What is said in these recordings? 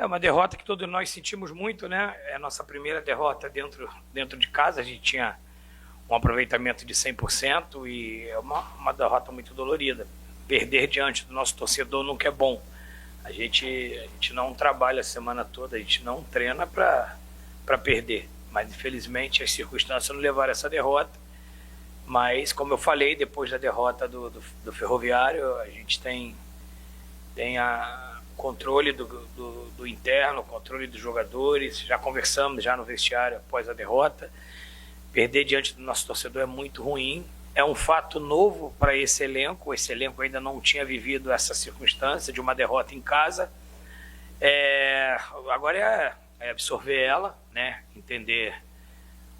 É uma derrota que todos nós sentimos muito, né? É a nossa primeira derrota dentro de casa. A gente tinha um aproveitamento de 100% e é uma derrota muito dolorida. Perder diante do nosso torcedor nunca é bom. A gente não trabalha a semana toda, a gente não treina para perder. Mas, infelizmente, as circunstâncias não levaram a essa derrota. Mas, como eu falei, depois da derrota do Ferroviário, a gente tem controle do interno, controle dos jogadores. Já conversamos já no vestiário após a derrota. Perder diante do nosso torcedor é muito ruim. É um fato novo para esse elenco. Esse elenco ainda não tinha vivido essa circunstância de uma derrota em casa. Agora é absorver ela, né? Entender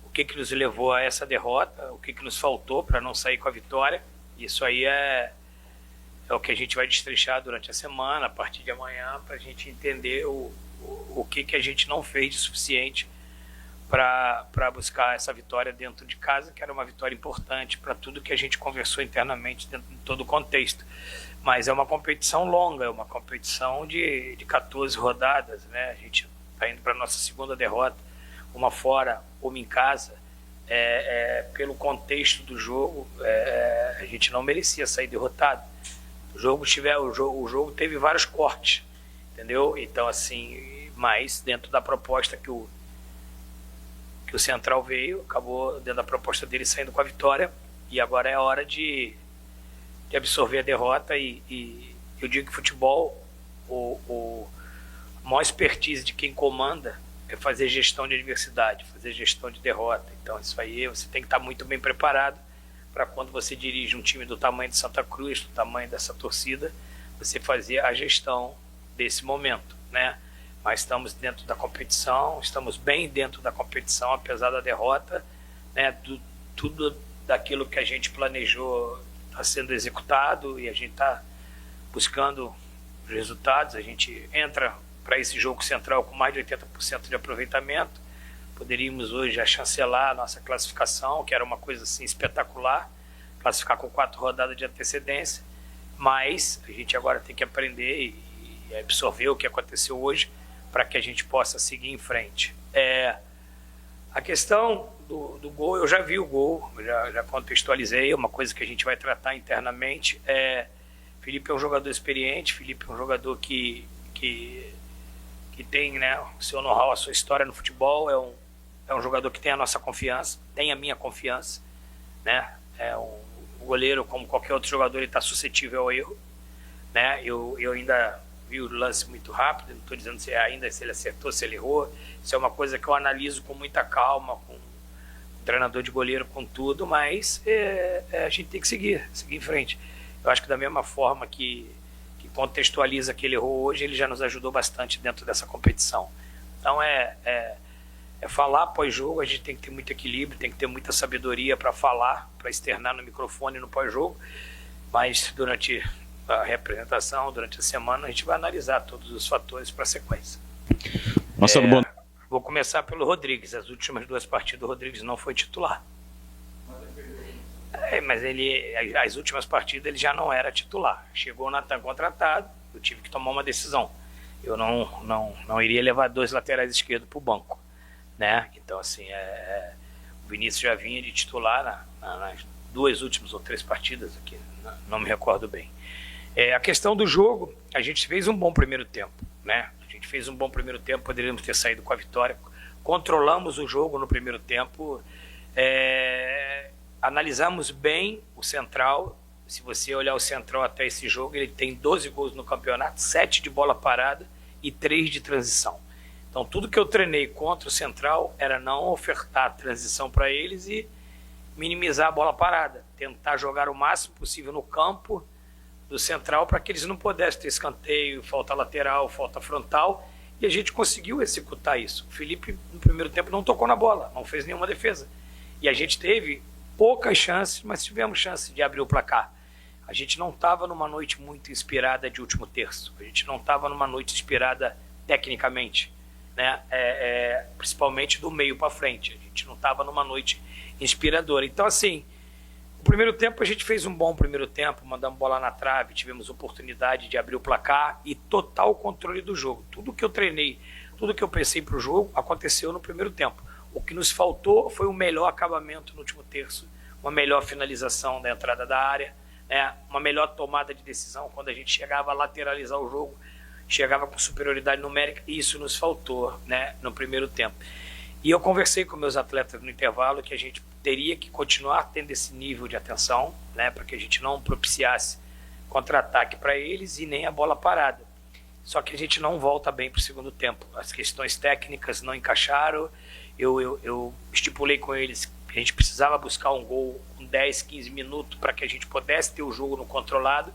o que nos levou a essa derrota, o que nos faltou para não sair com a vitória. Isso aí é o que a gente vai destrinchar durante a semana, a partir de amanhã, para a gente entender o que a gente não fez de suficiente para buscar essa vitória dentro de casa, que era uma vitória importante para tudo que a gente conversou internamente dentro de todo o contexto. Mas é uma competição longa, é uma competição de 14 rodadas, né? A gente está indo para a nossa segunda derrota, uma fora, uma em casa. Pelo contexto do jogo, a gente não merecia sair derrotado. O jogo teve vários cortes, entendeu? Então, assim, mas dentro da proposta que o Central veio, acabou dentro da proposta dele saindo com a vitória, e agora é a hora de absorver a derrota. E eu digo que futebol, a maior expertise de quem comanda é fazer gestão de adversidade, fazer gestão de derrota. Então isso aí você tem que estar muito bem preparado para quando você dirige um time do tamanho de Santa Cruz, do tamanho dessa torcida, você fazer a gestão desse momento, né? Mas estamos dentro da competição, estamos bem dentro da competição, apesar da derrota, né? Tudo daquilo que a gente planejou está sendo executado e a gente está buscando os resultados. A gente entra para esse jogo central com mais de 80% de aproveitamento. Poderíamos hoje já chancelar a nossa classificação, que era uma coisa assim espetacular, classificar com 4 rodadas de antecedência, mas a gente agora tem que aprender e absorver o que aconteceu hoje para que a gente possa seguir em frente. A questão do gol, eu já vi o gol, já contextualizei, é uma coisa que a gente vai tratar internamente. Felipe é um jogador experiente, Felipe é um jogador que tem, né, o seu know-how, a sua história no futebol, é um jogador que tem a nossa confiança, tem a minha confiança, né? O goleiro, como qualquer outro jogador, ele está suscetível ao erro, né? Eu ainda vi o lance muito rápido, não estou dizendo se ele acertou, se ele errou. Isso é uma coisa que eu analiso com muita calma, com o treinador de goleiro, com tudo, mas a gente tem que seguir em frente. Eu acho que da mesma forma que contextualiza que ele errou hoje, ele já nos ajudou bastante dentro dessa competição. Então falar pós-jogo, a gente tem que ter muito equilíbrio, tem que ter muita sabedoria para falar, para externar no microfone no pós-jogo, mas durante a representação, durante a semana, a gente vai analisar todos os fatores para a sequência. Vou começar pelo Rodrigues. As últimas 2 partidas o Rodrigues não foi titular. Mas as últimas partidas ele já não era titular. Chegou o Natan contratado, eu tive que tomar uma decisão. Eu não iria levar 2 laterais esquerdos para o banco, né? Então, assim, o Vinícius já vinha de titular nas 2 últimas ou 3 partidas aqui, não me recordo bem. A questão do jogo, a gente fez um bom primeiro tempo, né? A gente fez um bom primeiro tempo, poderíamos ter saído com a vitória. Controlamos o jogo no primeiro tempo. Analisamos bem o Central. Se você olhar o Central até esse jogo, ele tem 12 gols no campeonato, 7 de bola parada e 3 de transição. Então tudo que eu treinei contra o Central era não ofertar transição para eles e minimizar a bola parada, tentar jogar o máximo possível no campo do Central para que eles não pudessem ter escanteio, falta lateral, falta frontal, e a gente conseguiu executar isso. O Felipe no primeiro tempo não tocou na bola, não fez nenhuma defesa, e a gente teve poucas chances, mas tivemos chance de abrir o placar. A gente não estava numa noite muito inspirada de último terço, a gente não estava numa noite inspirada tecnicamente, né? Principalmente do meio para frente, a gente não estava numa noite inspiradora. Então, assim, O primeiro tempo a gente fez um bom primeiro tempo, mandamos bola na trave, tivemos oportunidade de abrir o placar e total controle do jogo. Tudo que eu treinei, tudo que eu pensei para o jogo aconteceu no primeiro tempo. O que nos faltou foi um melhor acabamento no último terço, uma melhor finalização da entrada da área, né? Uma melhor tomada de decisão quando a gente chegava a lateralizar o jogo, chegava com superioridade numérica, e isso nos faltou, né, no primeiro tempo. E eu conversei com meus atletas no intervalo que a gente teria que continuar tendo esse nível de atenção, né, para que a gente não propiciasse contra-ataque para eles e nem a bola parada. Só que a gente não volta bem para o segundo tempo. As questões técnicas não encaixaram. Eu estipulei com eles que a gente precisava buscar um gol com 10, 15 minutos para que a gente pudesse ter o jogo no controlado.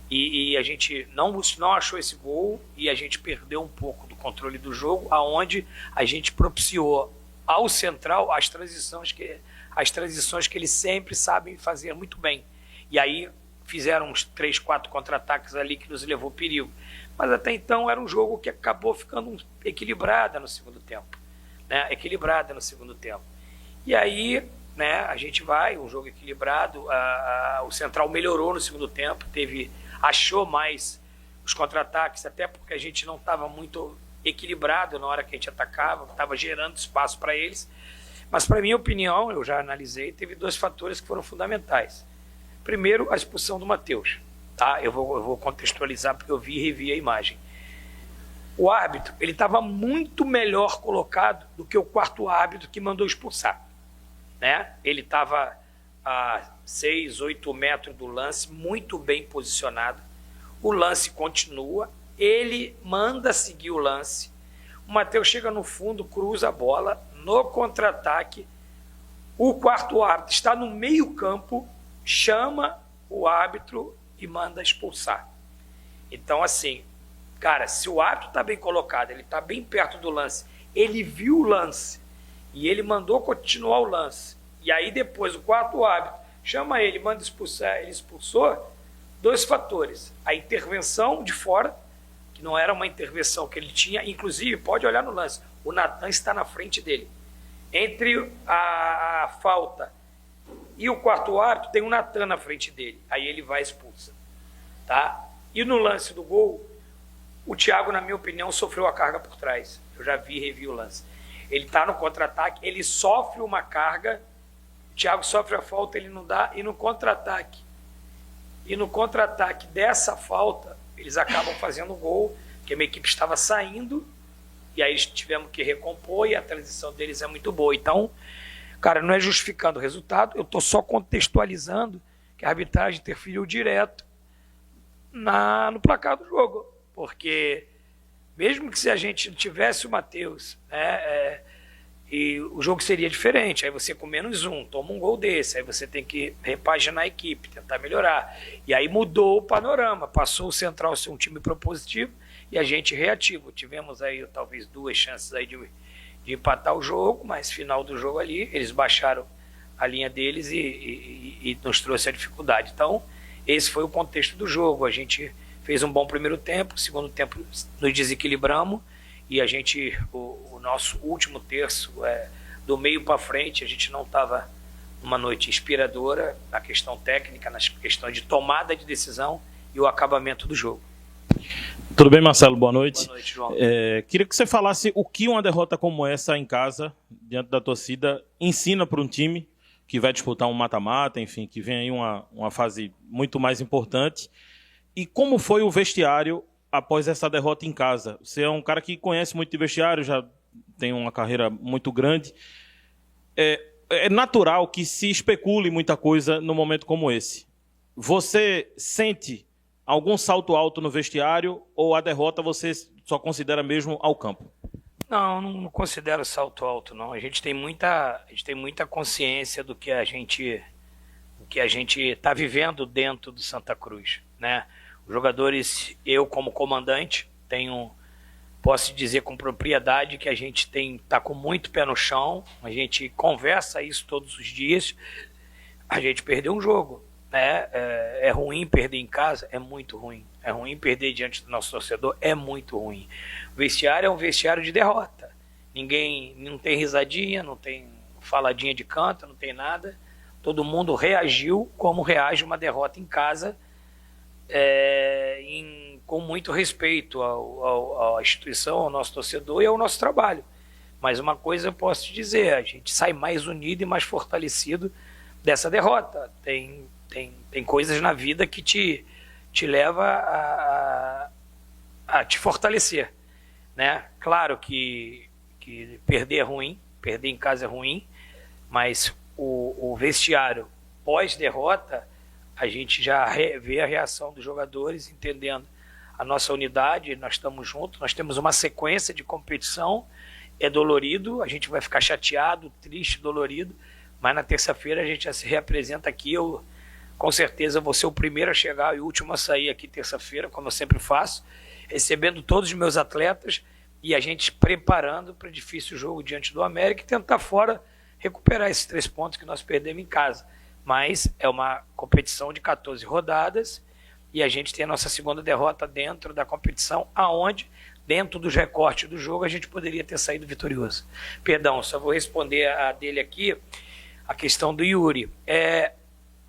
E a gente não achou esse gol e a gente perdeu um pouco do controle do jogo, aonde a gente propiciou ao central as transições que eles sempre sabem fazer muito bem. E aí fizeram uns 3, 4 contra-ataques ali que nos levou perigo. Mas até então era um jogo que acabou ficando equilibrada no segundo tempo. Né? Equilibrada no segundo tempo. E aí, né, a gente vai, um jogo equilibrado, o central melhorou no segundo tempo, achou mais os contra-ataques, até porque a gente não estava muito equilibrado na hora que a gente atacava, estava gerando espaço para eles. Mas, para minha opinião, eu já analisei, teve 2 fatores que foram fundamentais. Primeiro, a expulsão do Matheus. Tá? Eu vou contextualizar porque eu vi e revi a imagem. O árbitro, ele estava muito melhor colocado do que o quarto árbitro que mandou expulsar. Né? Ele estava a 6, 8 metros do lance, muito bem posicionado. O lance continua, ele manda seguir o lance. O Matheus chega no fundo, cruza a bola, no contra-ataque. O quarto árbitro está no meio-campo, chama o árbitro e manda expulsar. Então, assim, cara, se o árbitro está bem colocado, ele está bem perto do lance, ele viu o lance e ele mandou continuar o lance, e aí depois o quarto árbitro chama ele, manda expulsar, ele expulsou, 2 fatores. A intervenção de fora, que não era uma intervenção que ele tinha, inclusive, pode olhar no lance, o Natan está na frente dele. Entre a falta e o quarto árbitro, tem o Natan na frente dele, aí ele vai expulsa. Tá? E no lance do gol, o Thiago, na minha opinião, sofreu a carga por trás. Eu já vi e revi o lance. Ele está no contra-ataque, ele sofre uma carga, o Thiago sofre a falta, ele não dá, e no contra-ataque dessa falta, eles acabam fazendo o gol, porque a minha equipe estava saindo, e aí tivemos que recompor, e a transição deles é muito boa. Então, cara, não é justificando o resultado, eu estou só contextualizando que a arbitragem interferiu direto no placar do jogo, porque mesmo que se a gente não tivesse o Matheus, e o jogo seria diferente, aí você com -1 toma um gol desse, aí você tem que repaginar a equipe, tentar melhorar, e aí mudou o panorama, passou o central a ser um time propositivo e a gente reativo. Tivemos aí talvez 2 chances aí de empatar o jogo, mas final do jogo ali, eles baixaram a linha deles e nos trouxe a dificuldade. Então, esse foi o contexto do jogo. A gente fez um bom primeiro tempo, segundo tempo nos desequilibramos, e a gente, o nosso último terço, do meio para frente, a gente não estava numa noite inspiradora na questão técnica, nas questões de tomada de decisão e o acabamento do jogo. Tudo bem, Marcelo? Boa noite. Boa noite, João. Queria que você falasse o que uma derrota como essa em casa, diante da torcida, ensina para um time que vai disputar um mata-mata, enfim, que vem aí uma fase muito mais importante. E como foi o vestiário após essa derrota em casa? Você é um cara que conhece muito de vestiário, já tem uma carreira muito grande. É natural que se especule muita coisa num momento como esse. Você sente algum salto alto no vestiário ou a derrota você só considera mesmo ao campo? Não considero salto alto, não. A gente tem muita consciência do que a gente está vivendo dentro do Santa Cruz, né? Os jogadores, eu como comandante, posso dizer com propriedade que a gente está com muito pé no chão, a gente conversa isso todos os dias. A gente perdeu um jogo, né? É ruim perder em casa, é muito ruim. É ruim perder diante do nosso torcedor, é muito ruim. O vestiário é um vestiário de derrota. Não tem risadinha, não tem faladinha de canto, não tem nada. todo mundo reagiu como reage uma derrota em casa, com muito respeito à instituição, ao nosso torcedor e ao nosso trabalho. Mas uma coisa eu posso te dizer, a gente sai mais unido e mais fortalecido dessa derrota. Tem coisas na vida que te leva a te fortalecer, né? Claro que perder é ruim, perder em casa é ruim, mas o vestiário pós-derrota, a gente já vê a reação dos jogadores, entendendo a nossa unidade, nós estamos juntos, nós temos uma sequência de competição, é dolorido, a gente vai ficar chateado, triste, dolorido, mas na terça-feira a gente já se reapresenta aqui. Eu com certeza vou ser o primeiro a chegar e o último a sair aqui terça-feira, como eu sempre faço, recebendo todos os meus atletas e a gente preparando para o difícil jogo diante do América e tentar fora recuperar esses 3 pontos que nós perdemos em casa. Mas é uma competição de 14 rodadas e a gente tem a nossa segunda derrota dentro da competição, aonde, dentro dos recortes do jogo, a gente poderia ter saído vitorioso. Perdão, só vou responder a dele aqui, a questão do Yuri.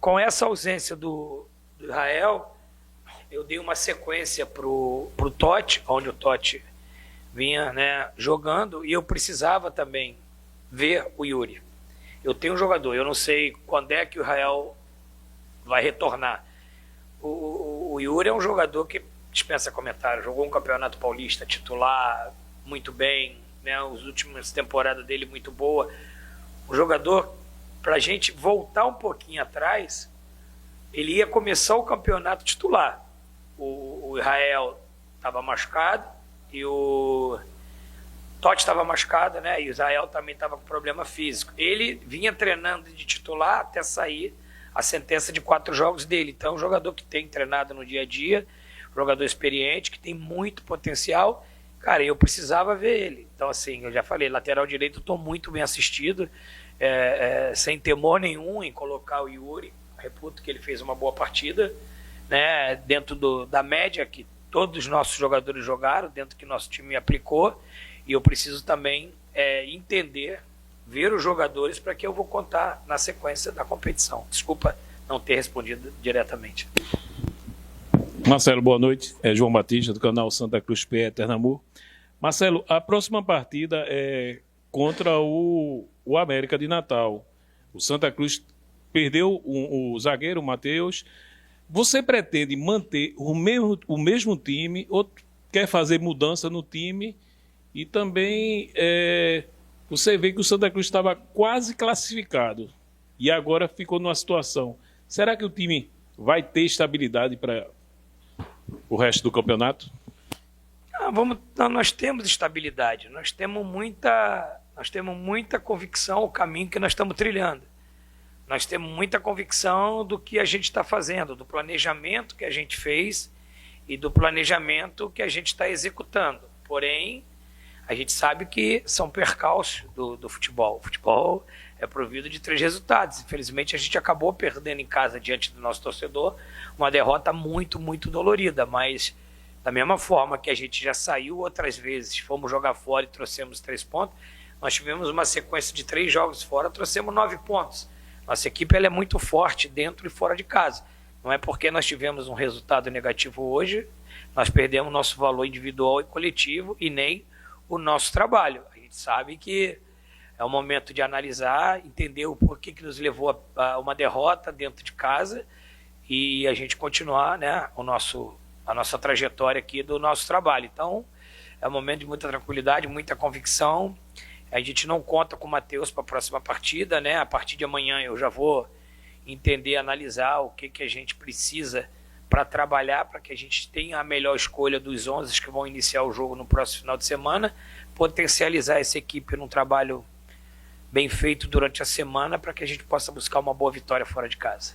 Com essa ausência do Israel, eu dei uma sequência pro Totti, onde o Totti vinha, né, jogando, e eu precisava também ver o Yuri. Eu tenho um jogador, eu não sei quando é que o Israel vai retornar. O Yuri é um jogador que dispensa comentário, jogou um campeonato paulista titular muito bem, né, as últimas temporadas dele muito boa. Um jogador, para a gente voltar um pouquinho atrás, ele ia começar o campeonato titular. O Israel estava machucado e o Totti estava machucado, né? E o Israel também estava com problema físico. Ele vinha treinando de titular até sair a sentença de 4 jogos dele. Então, é um jogador que tem treinado no dia a dia, um jogador experiente, que tem muito potencial. Cara, eu precisava ver ele. Então, assim, eu já falei, lateral direito, eu estou muito bem assistido, sem temor nenhum em colocar o Yuri. Reputo que ele fez uma boa partida, né? Dentro da média que todos os nossos jogadores jogaram, dentro que nosso time aplicou. E eu preciso também entender, ver os jogadores para que eu vou contar na sequência da competição. Desculpa não ter respondido diretamente. Marcelo, boa noite. É João Batista, do canal Santa Cruz PE Ternamur. Marcelo, a próxima partida é contra o América de Natal. O Santa Cruz perdeu o zagueiro, o Matheus. Você pretende manter o mesmo time ou quer fazer mudança no time? E também você vê que o Santa Cruz estava quase classificado e agora ficou numa situação. Será que o time vai ter estabilidade para o resto do campeonato? Nós temos estabilidade, nós temos muita convicção o caminho que nós estamos trilhando. Nós temos muita convicção do que a gente está fazendo, do planejamento que a gente fez e do planejamento que a gente está executando. Porém, a gente sabe que são percalços do futebol. O futebol é provido de 3 resultados. Infelizmente, a gente acabou perdendo em casa diante do nosso torcedor uma derrota muito, muito dolorida. Mas, da mesma forma que a gente já saiu outras vezes, fomos jogar fora e trouxemos 3 pontos, nós tivemos uma sequência de 3 jogos fora, trouxemos 9 pontos. Nossa equipe ela é muito forte dentro e fora de casa. Não é porque nós tivemos um resultado negativo hoje, nós perdemos nosso valor individual e coletivo e nem o nosso trabalho. A gente sabe que é o momento de analisar, entender o porquê que nos levou a uma derrota dentro de casa e a gente continuar, né, a nossa trajetória aqui do nosso trabalho. Então, é um momento de muita tranquilidade, muita convicção. A gente não conta com o Matheus para a próxima partida, né? A partir de amanhã eu já vou entender, analisar o que a gente precisa para trabalhar, para que a gente tenha a melhor escolha dos 11 que vão iniciar o jogo no próximo final de semana, potencializar essa equipe num trabalho bem feito durante a semana para que a gente possa buscar uma boa vitória fora de casa.